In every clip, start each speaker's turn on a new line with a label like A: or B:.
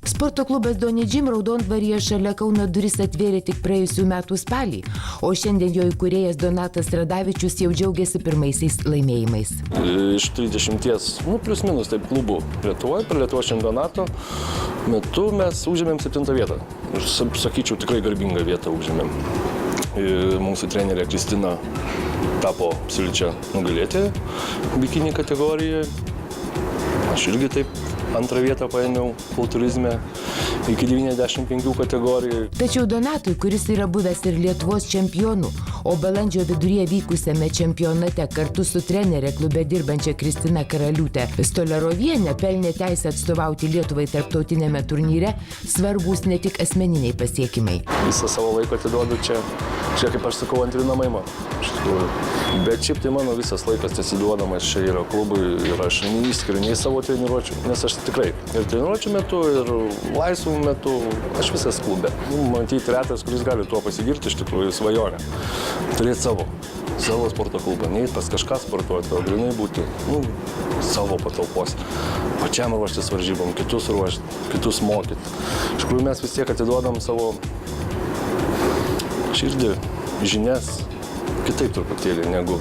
A: Sporto klubas Donny Gym Raudondvaryje šalia Kauno duris atvėrė tik praėjusių metų spalį, o šiandien jo įkūrėjas Donatas Radavičius jau džiaugiasi pirmaisiais laimėjimais.
B: Iš 30, plius minus taip klubų Lietuvoje, per Lietuvos čempionato metu mes užėmėm 7 vietą. Ir sakyčiau, tikrai garbingą vietą užėmėm. Ir mūsų trenerė Kristina tapo absoliučia nugalėtoja bikini kategorijoje. Aš irgi taip 2 vietą paėmiau kultūrizme iki 95 kategorijų.
A: Tačiau Donatui, kuris yra buvęs ir Lietuvos čempionu, o balandžio viduryje vykusiame čempionate kartu su trenerė klube dirbančia Kristina Karaliūtė Stolerovienė pelnė teisę atstovauti Lietuvai tarptautinėme turnyre, svarbūs ne tik asmeniniai pasiekimai.
B: Visą savo laiką atiduodu čia kaip aš sakau, antri namai man. Bet šiaip tai mano visas laikas atiduodamas čia yra klubui ir aš neįskiriu nei savo treniruočių, nes aš tikrai ir treniruočių metu, ir laisvų metu, aš visas klube. Matyti retas, kuris gali tuo pasigirti, iš tikrųjų svajonė. Turėti savo sporto klubą, nei pas kažką sportuoti, o grinai būti savo patalpos. Pačiam ruoštis varžybom, kitus ruošti, kitus mokyti. Iš tikrųjų mes vis tiek atiduodam savo širdį, žinias, kitaip truputėlį negu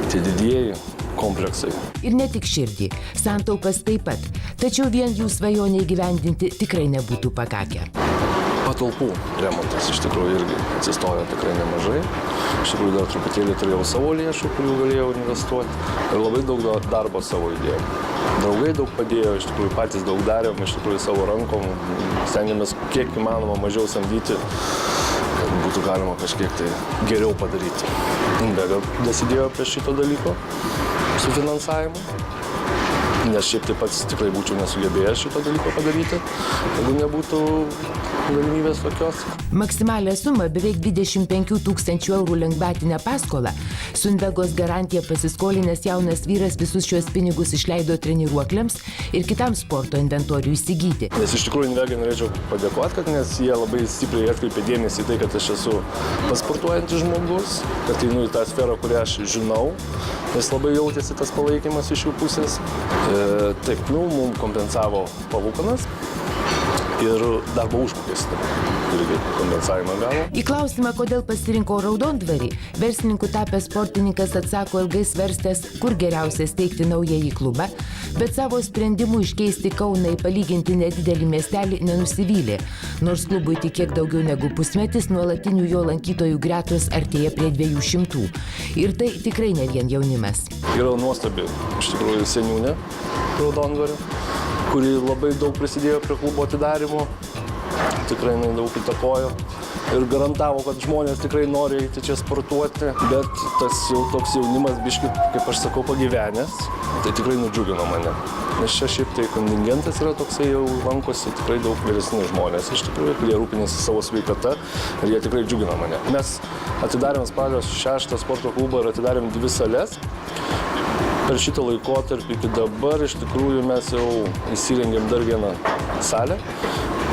B: tie didieji kompleksai.
A: Ir ne tik širdį, santaupas taip pat, tačiau vien jų svajonę įgyvendinti tikrai nebūtų pakakę.
B: Patalpų remontas iš tikrųjų irgi atsistojo tikrai nemažai. Iš tikrųjų dar truputėlį turėjau savo lėšų, kurių galėjau investuoti. Ir labai daug darbo savo įdėjau. Draugai daug padėjo, iš tikrųjų patys daug darėm, iš tikrųjų savo rankom. Stengiamės kiek įmanoma mažiau samdyti, kad būtų galima kažkiek tai geriau padaryti. Invega dasidėjo prie šito dalyko su finansavimu. Nes šiaip taip pats tikrai būčiau nesugebėjęs šito dalyko padaryti, jeigu nebūtų galimybės tokios.
A: Maksimalią sumą beveik 25 000 eurų lengvatinę paskolą su Invegos garantija pasiskolinęs jaunas vyras visus šios pinigus išleido treniruokliams ir kitam sporto inventoriui įsigyti.
B: Nes iš tikrųjų Invegai norėčiau padėkoti, nes jie labai stipriai atkreipė dėmesį į tai, kad aš esu pasportuojantis žmogus, kad einu į tą sferą, kurią aš žinau, nes labai jautėsi tas palaikymas iš jų pusės. Taip, mums kompensavo palūkanas ir darbo užmokestį irgi kompensavimą gavo.
A: Į klausimą, kodėl pasirinko Raudondvarį, verslininkų tapęs sportininkas atsako ilgai svarstęs, kur geriausia steigti naująjį klubą, bet savo sprendimu iškeisti Kauną į palyginti nedidelį miestelį nenusivylė, nors klubui tik kiek daugiau negu pusmetis nuolatinių jo lankytojų gretos artėja prie 200. Ir tai tikrai ne vien jaunimas.
B: Yra nuostabi, iš tikrųjų, seniūnė Raudondvario, kuri labai daug prisidėjo prie klubo atidarimo, tikrai daug įtakojo ir garantavo, kad žmonės tikrai nori eiti čia sportuoti, bet tas jau toks jaunimas biškį, kaip aš sakau, pagyvenęs, tai tikrai nudžiugino mane. Nes čia šiaip tai kontingentas yra toksai jau lankosi tikrai daug vyresni žmonės, iš tikrųjų, kurie rūpinasi savo sveikata ir jie tikrai džiugino mane. Mes atidarėm spalio 6 sporto klubą ir atidarėm 2 sales. Per šitą laikotarpį iki dabar iš tikrųjų mes jau įsirengėm dar vieną salę.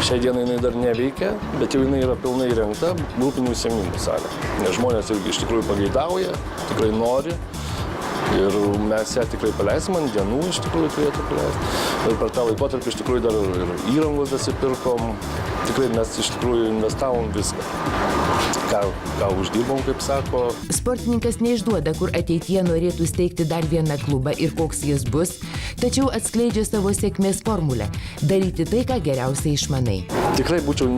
B: Šiai dienai jinai dar neveikia, bet jau jinai yra pilnai įrengta, grupinių užsiėmimų salė. Nes žmonės irgi iš tikrųjų pageidauja, tikrai nori ir mes ją tikrai paleisim, ant dienų iš tikrųjų turėtų paleisti. Ir per tą laikotarpį iš tikrųjų dar ir įrangos dasipirkom, tikrai mes iš tikrųjų investavom viską. Ką uždirbom, kaip sako.
A: Sportininkas neišduoda, kur ateityje norėtų steigti dar vieną klubą ir koks jis bus, tačiau atskleidžia savo sėkmės formulę – daryti tai, ką geriausiai išmanai.
B: Tikrai būčiau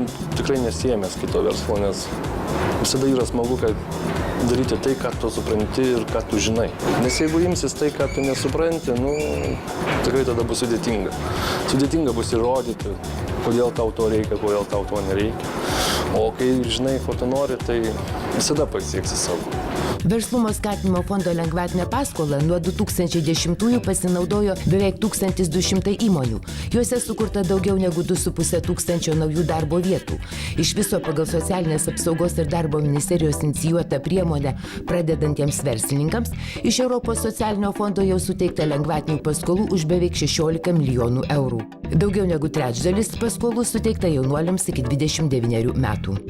B: nesiėmęs kito verslo, nes visada yra smagu, kad daryti tai, ką tu supranti ir ką tu žinai. Nes jeigu imsis tai, ką tu nesupranti, tikrai tada bus sudėtinga. Sudėtinga bus įrodyti, kodėl tau to reikia, kodėl tau to nereikia. O kai žinai, ko tu nori, tai visada pasieksi savo.
A: Verslumo skatinimo fondo lengvatinę paskolą nuo 2010-ųjų pasinaudojo beveik 1200 įmonių. Juose sukurta daugiau negu 2500 naujų darbo vietų. Iš viso pagal Socialinės apsaugos ir darbo ministerijos inicijuotą priemonę pradedantiems verslininkams iš Europos socialinio fondo jau suteikta lengvatinių paskolų už beveik 16 milijonų eurų. Daugiau negu trečdalis paskolų suteikta jaunuoliams iki 29 metų.